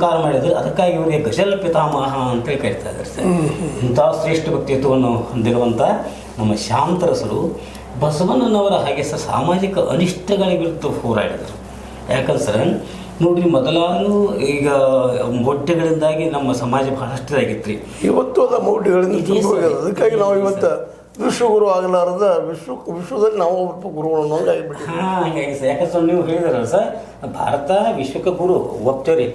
ಕಾರ ಮಾಡಿದ್ರು. ಅದಕ್ಕಾಗಿ ಇವರಿಗೆ ಗಜಲ್ ಪಿತಾಮಹ ಅಂತೇಳಿ ಕರಿತಾ ಇದ್ದಾರೆ ಸರ್. ಇಂಥ ಶ್ರೇಷ್ಠ ವ್ಯಕ್ತಿತ್ವವನ್ನು ಹೊಂದಿರುವಂಥ ನಮ್ಮ ಶಾಂತರಸರು ಬಸವಣ್ಣನವರ ಹಾಗೆ ಸರ್ ಸಾಮಾಜಿಕ ಅನಿಷ್ಟಗಳ ವಿರುದ್ಧ ಹೋರಾಡಿದರು. ಯಾಕಂದ್ರೆ ಸರ್ ನೋಡ್ರಿ, ಮೊದಲಾಗಲೂ ಈಗ ಮೌಢ್ಯಗಳಿಂದಾಗಿ ನಮ್ಮ ಸಮಾಜ ಬಹಳಷ್ಟು ಇದಾಗಿತ್ತು ರೀ. ಇವತ್ತು ಅದ ಮೌಢ್ಯಗಳಿಂದ ಅದಕ್ಕಾಗಿ ನಾವು ಇವತ್ತು ವಿಶ್ವಗುರು ಆಗಲಾರದ ವಿಶ್ವದಲ್ಲಿ ನಾವು ಗುರುಗಳು ಅನ್ನೋದು ಆಗಿಬಿಟ್ಟು. ಹಂಗಾಗಿ ಸರ್, ಯಾಕಂದ್ರೆ ನೀವು ಹೇಳಿದಾರಲ್ಲ ಸರ್, ಭಾರತ ವಿಶ್ವಕ್ಕೆ ಗುರು ಒಪ್ತೇವ್ರಿ.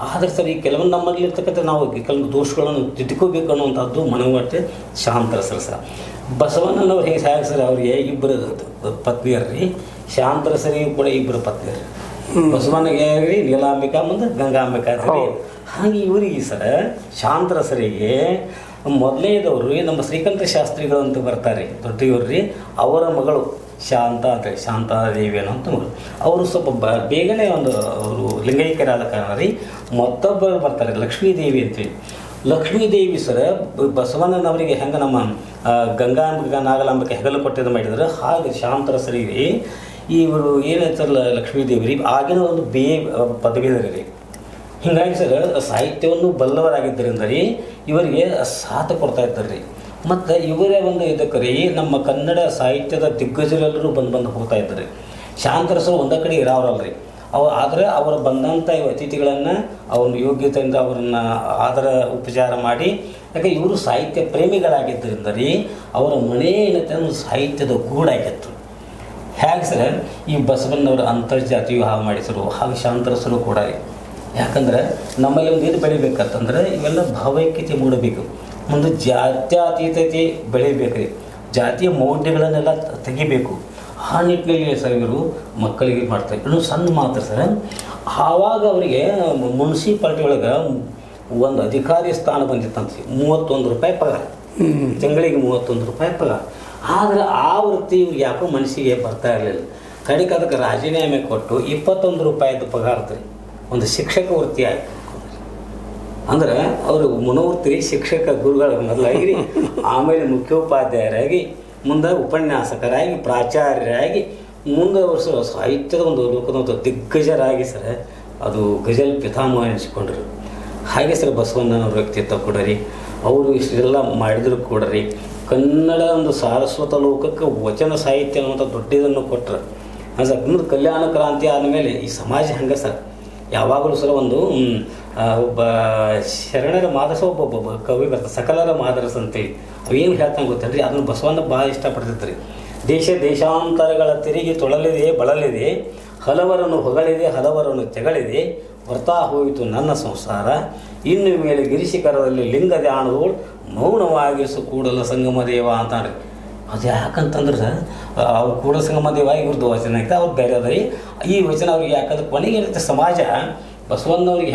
ಆದರೆ ಸರ್ ಈ ಕೆಲವೊಂದು ನಮ್ಮಲ್ಲಿರ್ತಕ್ಕಂಥ ನಾವು ಕೆಲವೊಂದು ದೋಷಗಳನ್ನು ತಿದ್ದುಕೋಬೇಕು ಅನ್ನುವಂಥದ್ದು ಮನವಟ್ಟೆ ಶಾಂತರಸರು ಸರ್. ಬಸವಣ್ಣನವ್ರು ಹೇಗೆ ಸಾಯ ಸರ್, ಅವ್ರಿಗೆ ಇಬ್ಬರು ಪತ್ನಿಯರ್ರಿ, ಶಾಂತರಸರಿಗೂ ಕೂಡ ಇಬ್ಬರು ಪತ್ನಿಯರು. ಬಸವಣ್ಣಗೆ ರೀ ನೀಲಾಂಬಿಕಾ ಮುಂದೆ ಗಂಗಾಂಬಿಕಾ ರೀ. ಹಾಗೆ ಇವರಿಗೆ ಸರ್ ಶಾಂತರಸರಿಗೆ ಮೊದಲನೇದವರು ನಮ್ಮ ಶ್ರೀಕಂಠ ಶಾಸ್ತ್ರಿಗಳು ಅಂತ ಬರ್ತಾರೆ ದೊಡ್ಡವ್ರಿ. ಅವರ ಮಗಳು ಶಾಂತ ಅಂತೇಳಿ ಶಾಂತಾದೇವಿ ಅನ್ನೋಂಥ ಮಗಳು. ಅವರು ಸ್ವಲ್ಪ ಬೇಗನೆ ಅವರು ಲಿಂಗೈಕ್ಯರಾದ ಕಾರಣ ರೀ ಮತ್ತೊಬ್ಬರು ಬರ್ತಾರೆ ಲಕ್ಷ್ಮೀದೇವಿ ಅಂತೇಳಿ. ಲಕ್ಷ್ಮೀದೇವಿ ಸರ ಬಸವಣ್ಣನವರಿಗೆ ಹೆಂಗೆ ನಮ್ಮ ಗಂಗಾಂಬಿಕಾ ನಾಗಲಾಂಬಿಕೆ ಹೆಗಲು ಕೊಟ್ಟಿದ್ದು ಮಾಡಿದ್ರೆ, ಹಾಗೆ ಶಾಂತರಸರಿಗೆ ಇವರು ಏನಂತಾರಲ್ಲ ಲಕ್ಷ್ಮೀದೇವಿ ರೀ ಆಗಿನ ಒಂದು ಪದವಿ ರೀ. ಹೀಗಾಗಿ ಸರ್ ಸಾಹಿತ್ಯವನ್ನು ಬಲ್ಲವರಾಗಿದ್ದರಿಂದ ರೀ ಇವರಿಗೆ ಸಾಥ ಕೊಡ್ತಾ ಇದ್ದಾರೆ ರೀ. ಮತ್ತು ಇವರೇ ಒಂದು ಇದಕ್ಕೆ ರೀ ನಮ್ಮ ಕನ್ನಡ ಸಾಹಿತ್ಯದ ದಿಗ್ಗಜರೆಲ್ಲರೂ ಬಂದು ಹೋಗ್ತಾ ಇದ್ದಾರೆ. ಶಾಂತರಸರು ಒಂದೇ ಕಡೆ ಇರೋರಲ್ರಿ. ಆದರೆ ಅವರು ಬಂದಂಥ ಅತಿಥಿಗಳನ್ನು ಅವ್ರನ್ನ ಯೋಗ್ಯತೆಯಿಂದ ಅವರನ್ನ ಆದರ ಉಪಚಾರ ಮಾಡಿ, ಯಾಕೆ ಇವರು ಸಾಹಿತ್ಯ ಪ್ರೇಮಿಗಳಾಗಿದ್ದರಿಂದ ರೀ ಅವರ ಮನೆ ಏನಂತ ಸಾಹಿತ್ಯದ ಗೂಡಾಗಿತ್ತು. ಹೇಗೆ ಸರ್ ಈ ಬಸವಣ್ಣವರು ಅಂತರ್ಜಾತಿ ವಿವಾಹ ಮಾಡಿಸರು, ಹಾಗೆ ಶಾಂತರಸರು ಕೂಡ ರೀ. ಯಾಕಂದ್ರೆ ನಮ್ಮಲ್ಲಿ ಒಂದು ಇದು ಬೆಳಿಬೇಕಂತಂದ್ರೆ ಇವೆಲ್ಲ ಭಾವೈಕ್ಯತೆ ಮೂಡಬೇಕು, ಒಂದು ಜಾತ್ಯತೀತತೆ ಬೆಳಿಬೇಕು ರೀ, ಜಾತಿಯ ಮೌಢ್ಯಗಳನ್ನೆಲ್ಲ ತೆಗಿಬೇಕು. ಆ ನಿಟ್ಟಿನಲ್ಲಿ ಸರ್ ಇವರು ಮಕ್ಕಳಿಗೆ ಮಾಡ್ತಾರೆ. ಇನ್ನೂ ಸಣ್ಣ ಮಾತ್ರ ಸರ್, ಆವಾಗ ಅವರಿಗೆ ಮುನ್ಸಿಪಾಲ್ಟಿ ಒಳಗೆ ಒಂದು ಅಧಿಕಾರಿ ಸ್ಥಾನ ಬಂದಿತ್ತಂತೆ. 31 ರೂಪಾಯಿ ಪಗಾರ, ತಿಂಗಳಿಗೆ 31 ರೂಪಾಯಿ ಪಗಾರ. ಆದರೆ ಆ ವೃತ್ತಿ ಇವ್ರಿಗೆ ಯಾಕೋ ಮನಸ್ಸಿಗೆ ಬರ್ತಾ ಇರಲಿಲ್ಲ. ಕಡೆಗೆ ಅದಕ್ಕೆ ರಾಜೀನಾಮೆ ಕೊಟ್ಟು 21 ರೂಪಾಯಿದು ಪಗಾರ ರೀ ಒಂದು ಶಿಕ್ಷಕ ವೃತ್ತಿ ಆಯ್ತು. ಅಂದ್ರೆ ಅವರು ಮನೋವೃತ್ತಿ ಶಿಕ್ಷಕ ಗುರುಗಳ ಮೊದಲಾಗಿ, ಆಮೇಲೆ ಮುಖ್ಯೋಪಾಧ್ಯಾಯರಾಗಿ, ಮುಂದೆ ಉಪನ್ಯಾಸಕರಾಗಿ, ಪ್ರಾಚಾರ್ಯರಾಗಿ, ಮುಂದೆ ವರ್ಷ ಸಾಹಿತ್ಯದ ಒಂದು ಲೋಕದ ಒಂದು ದಿಗ್ಗಜರಾಗಿ ಸರ್ ಅದು ಗಜಲ್ ಪಿತಾಮಹ ಎನಿಸಿಕೊಂಡ್ರು. ಹಾಗೆ ಸರ್ ಬಸವಣ್ಣನವ್ರ ವ್ಯಕ್ತಿತ್ವ ಕೂಡ ರೀ. ಅವರು ಇಷ್ಟೆಲ್ಲ ಮಾಡಿದ್ರು ಕೂಡ ರೀ ಕನ್ನಡ ಒಂದು ಸಾರಸ್ವತ ಲೋಕಕ್ಕೆ ವಚನ ಸಾಹಿತ್ಯ ಅನ್ನುವಂಥ ದೊಡ್ಡದನ್ನು ಕೊಟ್ಟರು. ಸರ್ ಮುಂದೆ ಕಲ್ಯಾಣ ಕ್ರಾಂತಿ ಆದಮೇಲೆ ಈ ಸಮಾಜ ಹಂಗೆ ಸರ್ ಯಾವಾಗಲೂ ಸರ್ ಒಂದು ಒಬ್ಬ ಶರಣರ ಮಾದರಸ ಒಬ್ಬ ಕವಿ ಬರ್ತಾರೆ, ಸಕಲರ ಮಾದರಸ ಅಂತೇಳಿ. ಅವೇನು ಹೇಳ್ತಾನೆ ಗೊತ್ತೇನ್ರಿ, ಅದನ್ನು ಬಸವಣ್ಣ ಭಾಳ ಇಷ್ಟಪಡ್ತಿರ್ತಾರೆ. ದೇಶ ದೇಶಾಂತರಗಳ ತಿರುಗಿ ತೊಳಲಿದೆ ಬಳಲಿದೆ, ಹಲವರನ್ನು ಹೊಗಳಿದೆ ಹಲವರನ್ನು ತೆಗಳಿದೆ, ಹೊರ್ತಾ ಹೋಯಿತು ನನ್ನ ಸಂಸಾರ, ಇನ್ನು ಮೇಲೆ ಗಿರಿಶಿಖರದಲ್ಲಿ ಲಿಂಗ ಧ್ಯಾನದೋಳು ಮೌನವಾಗಿಸು ಕೂಡಲ ಸಂಗಮ ದೇವ ಅಂತಾಡ್ರಿ. ಅದು ಯಾಕಂತಂದ್ರೆ ಅವ್ರು ಕೂಡ ಸಂಗಮ ದೇವ ಇವ್ರದ್ದು ವಚನ ಐತೆ, ಅವ್ರು ಬೇರೆ ಅದ ರೀ. ಈ ವಚನ ಅವ್ರಿಗೆ ಯಾಕಂದ್ರೆ ಕೊನೆಗೆ ಏನಿರುತ್ತೆ ಸಮಾಜ ಬಸವಣ್ಣವ್ರಿಗೆ